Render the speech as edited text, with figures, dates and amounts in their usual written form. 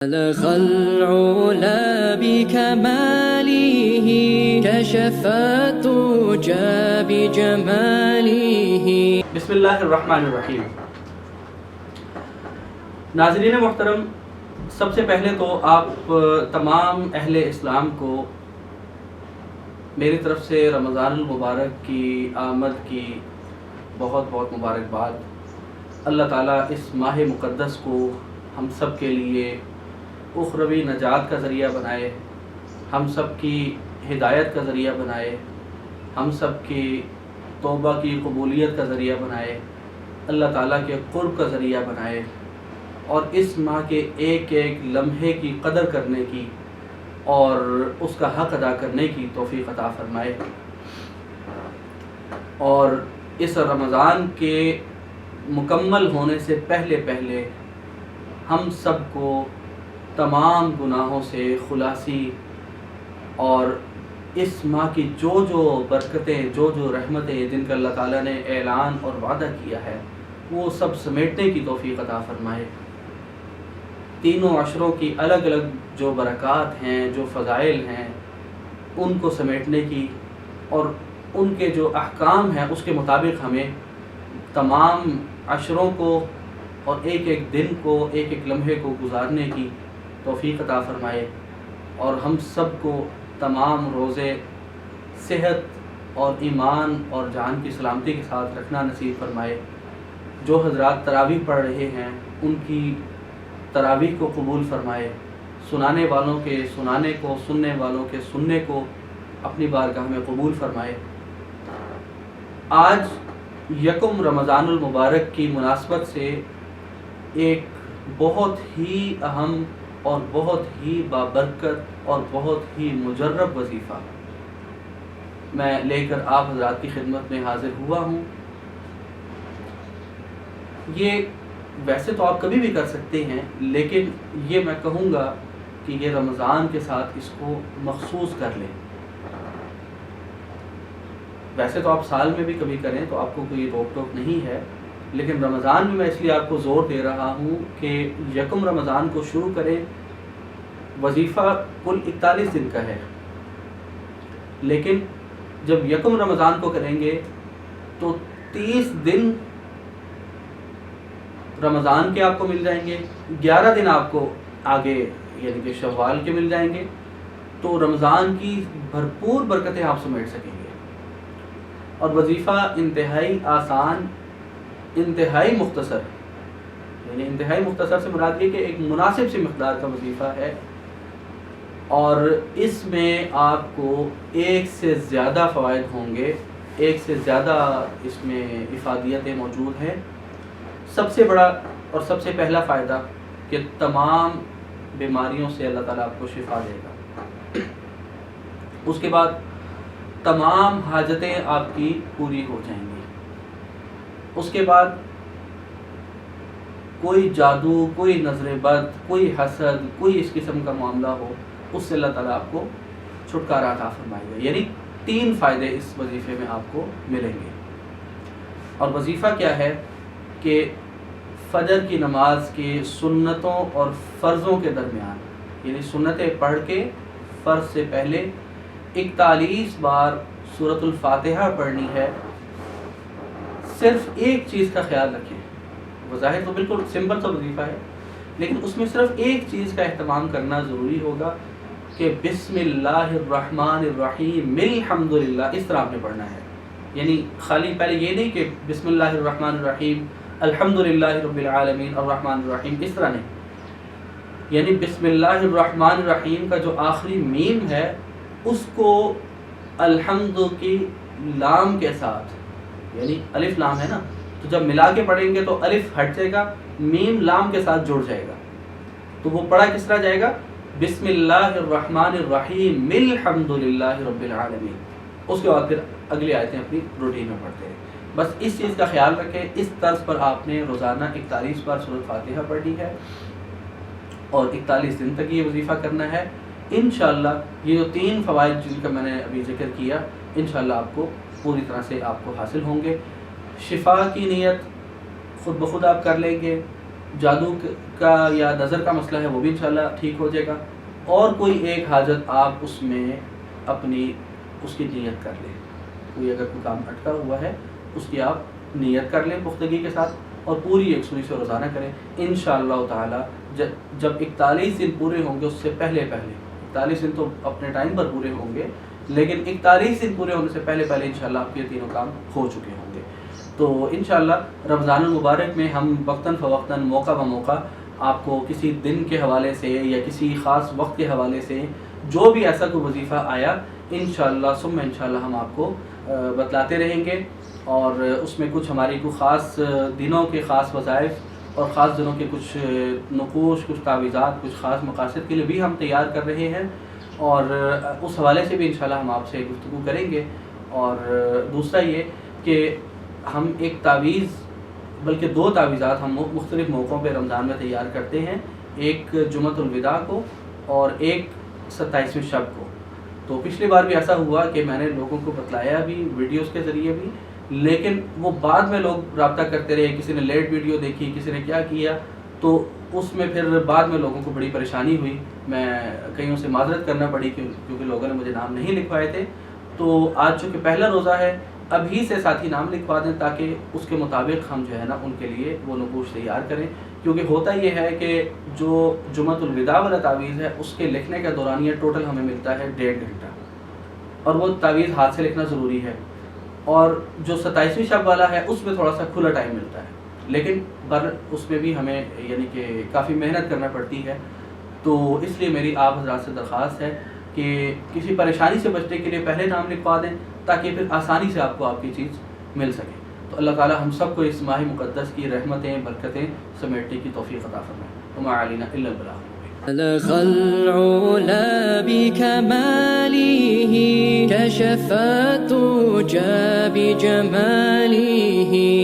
بلغ العلا بكماله كشف الدجى بجماله. بسم اللہ الرحمن الرحیم. ناظرین محترم، سب سے پہلے تو آپ تمام اہل اسلام کو میری طرف سے رمضان المبارک کی آمد کی بہت بہت مبارکباد. اللہ تعالیٰ اس ماہ مقدس کو ہم سب کے لیے اخروی نجات کا ذریعہ بنائے، ہم سب کی ہدایت کا ذریعہ بنائے، ہم سب کی توبہ کی قبولیت کا ذریعہ بنائے، اللہ تعالیٰ کے قرب کا ذریعہ بنائے، اور اس ماہ کے ایک ایک لمحے کی قدر کرنے کی اور اس کا حق ادا کرنے کی توفیق عطا فرمائے. اور اس رمضان کے مکمل ہونے سے پہلے ہم سب کو تمام گناہوں سے خلاصی اور اس ماہ کی جو برکتیں، جو رحمتیں جن کا اللہ تعالیٰ نے اعلان اور وعدہ کیا ہے وہ سب سمیٹنے کی توفیق عطا فرمائے. تینوں عشروں کی الگ الگ جو برکات ہیں، جو فضائل ہیں، ان کو سمیٹنے کی اور ان کے جو احکام ہیں اس کے مطابق ہمیں تمام عشروں کو اور ایک ایک دن کو، ایک ایک لمحے کو گزارنے کی توفیق عطا فرمائے. اور ہم سب کو تمام روزے صحت اور ایمان اور جان کی سلامتی کے ساتھ رکھنا نصیب فرمائے. جو حضرات تراویح پڑھ رہے ہیں ان کی تراویح کو قبول فرمائے. سنانے والوں کے سنانے کو، سننے والوں کے سننے کو اپنی بارگاہ میں قبول فرمائے. آج یکم رمضان المبارک کی مناسبت سے ایک بہت ہی اہم اور بہت ہی بابرکت اور بہت ہی مجرب وظیفہ میں لے کر آپ حضرات کی خدمت میں حاضر ہوا ہوں. یہ ویسے تو آپ کبھی بھی کر سکتے ہیں، لیکن یہ میں کہوں گا کہ یہ رمضان کے ساتھ اس کو مخصوص کر لیں. ویسے تو آپ سال میں بھی کبھی کریں تو آپ کو کوئی روک ٹوک نہیں ہے، لیکن رمضان میں اس لیے آپ کو زور دے رہا ہوں کہ یکم رمضان کو شروع کریں. وظیفہ کل 41 دن کا ہے، لیکن جب یکم رمضان کو کریں گے تو 30 دن رمضان کے آپ کو مل جائیں گے، 11 دن آپ کو آگے یعنی کہ شوال کے مل جائیں گے. تو رمضان کی بھرپور برکتیں آپ سمیٹ سکیں گے. اور وظیفہ انتہائی آسان، انتہائی مختصر، یعنی انتہائی مختصر سے مراد یہ کہ ایک مناسب سی مقدار کا وظیفہ ہے، اور اس میں آپ کو ایک سے زیادہ فوائد ہوں گے، ایک سے زیادہ اس میں افادیتیں موجود ہیں. سب سے بڑا اور سب سے پہلا فائدہ کہ تمام بیماریوں سے اللہ تعالیٰ آپ کو شفا دے گا. اس کے بعد تمام حاجتیں آپ کی پوری ہو جائیں گی. اس کے بعد کوئی جادو، کوئی نظر بد، کوئی حسد، کوئی اس قسم کا معاملہ ہو، اس سے اللہ تعالیٰ آپ کو چھٹکارا عطا فرمائے گا. یعنی 3 فائدے اس وظیفے میں آپ کو ملیں گے. اور وظیفہ کیا ہے کہ فجر کی نماز کے سنتوں اور فرضوں کے درمیان، یعنی سنتیں پڑھ کے فرض سے پہلے 41 بار سورۃ الفاتحہ پڑھنی ہے. صرف ایک چیز کا خیال رکھیں، بظاہر تو بالکل سمپل سا وظیفہ ہے، لیکن اس میں صرف ایک چیز کا اہتمام کرنا ضروری ہوگا کہ بسم اللہ الرحمن الرحیم الحمدللہ اس طرح آپ نے پڑھنا ہے. یعنی خالی پہلے یہ نہیں کہ بسم اللہ الرحمن الرحیم الحمدللہ رب العالمین الرحمن الرحیم، اس طرح نہیں. یعنی بسم اللہ الرحمن الرحیم کا جو آخری میم ہے اس کو الحمد کی لام کے ساتھ، یعنی الف لام ہے نا، تو جب ملا کے پڑھیں گے تو الف ہٹ جائے گا، میم لام کے ساتھ جڑ جائے گا. تو وہ پڑھا کس طرح جائے گا؟ بسم اللہ الرحمن الرحیم الحمدللہ رب العالمین. اس کے بعد پھر اگلی آیتیں اپنی روٹین میں پڑھتے ہیں. بس اس چیز کا خیال رکھیں. اس طرز پر آپ نے روزانہ 41 بار سورۃ فاتحہ پڑھنی ہے اور 41 دن تک یہ وظیفہ کرنا ہے. انشاءاللہ یہ جو 3 فوائد جن کا میں نے ابھی ذکر کیا انشاءاللہ آپ کو پوری طرح سے آپ کو حاصل ہوں گے. شفا کی نیت خود بخود آپ کر لیں گے، جادو کا یا نظر کا مسئلہ ہے وہ بھی انشاءاللہ ٹھیک ہو جائے گا، اور کوئی ایک حاجت آپ اس میں اپنی اس کی نیت کر لیں، کوئی اگر کوئی کام اٹکا ہوا ہے اس کی آپ نیت کر لیں پختگی کے ساتھ، اور پوری یکسوئی سے روزانہ کریں انشاءاللہ تعالی۔ جب 41 دن پورے ہوں گے اس سے پہلے 41 دن تو اپنے ٹائم پر پورے ہوں گے، لیکن 41 دن پورے ہونے سے پہلے انشاءاللہ آپ کے تینوں کام ہو چکے ہوں گے۔ تو انشاءاللہ رمضان المبارک میں ہم وقتاً فوقتاً موقع بموقع آپ کو کسی دن کے حوالے سے یا کسی خاص وقت کے حوالے سے جو بھی ایسا کوئی وظیفہ آیا انشاءاللہ ثم انشاءاللہ ہم آپ کو بتلاتے رہیں گے، اور اس میں کچھ ہماری کوئی خاص دنوں کے خاص وظائف اور خاص دنوں کے کچھ نقوش، کچھ تعویذات، کچھ خاص مقاصد کے لیے بھی ہم تیار کر رہے ہیں، اور اس حوالے سے بھی انشاءاللہ ہم آپ سے گفتگو کریں گے۔ اور دوسرا یہ کہ ہم ایک تعویذ بلکہ 2 تعویذات ہم مختلف موقعوں پہ رمضان میں تیار کرتے ہیں، ایک جمعۃ الوداع کو اور ایک 27ویں شب کو۔ تو پچھلی بار بھی ایسا ہوا کہ میں نے لوگوں کو بتلایا بھی ویڈیوز کے ذریعے بھی، لیکن وہ بعد میں لوگ رابطہ کرتے رہے، کسی نے لیٹ ویڈیو دیکھی، کسی نے کیا کیا، تو اس میں پھر بعد میں لوگوں کو بڑی پریشانی ہوئی، میں کئیوں سے معذرت کرنا پڑی کیونکہ لوگوں نے مجھے نام نہیں لکھوائے تھے۔ تو آج چونکہ پہلا روزہ ہے، ابھی سے ساتھی نام لکھوا دیں تاکہ اس کے مطابق ہم جو ہے نا ان کے لیے وہ نقوش تیار کریں، کیونکہ ہوتا یہ ہے کہ جو جمعۃ الوداع والا تعویذ ہے اس کے لکھنے کا دورانیہ ٹوٹل ہمیں ملتا ہے 1.5 گھنٹہ، اور وہ تعویذ ہاتھ سے لکھنا ضروری ہے، اور جو 27ویں شب والا ہے اس میں تھوڑا سا کھلا ٹائم ملتا ہے، لیکن اس میں بھی ہمیں یعنی کہ کافی محنت کرنا پڑتی ہے۔ تو اس لیے میری آپ حضرات سے درخواست ہے کہ کسی پریشانی سے بچنے کے لیے پہلے نام لکھوا دیں تاکہ پھر آسانی سے آپ کو آپ کی چیز مل سکے۔ تو اللہ تعالی ہم سب کو اس ماہ مقدس کی رحمتیں برکتیں سمیٹنے کی توفیق عطا فرمائے۔ وما علینا الا البلاغ۔ بلغ العلا بكماله كشف الدجى بجماله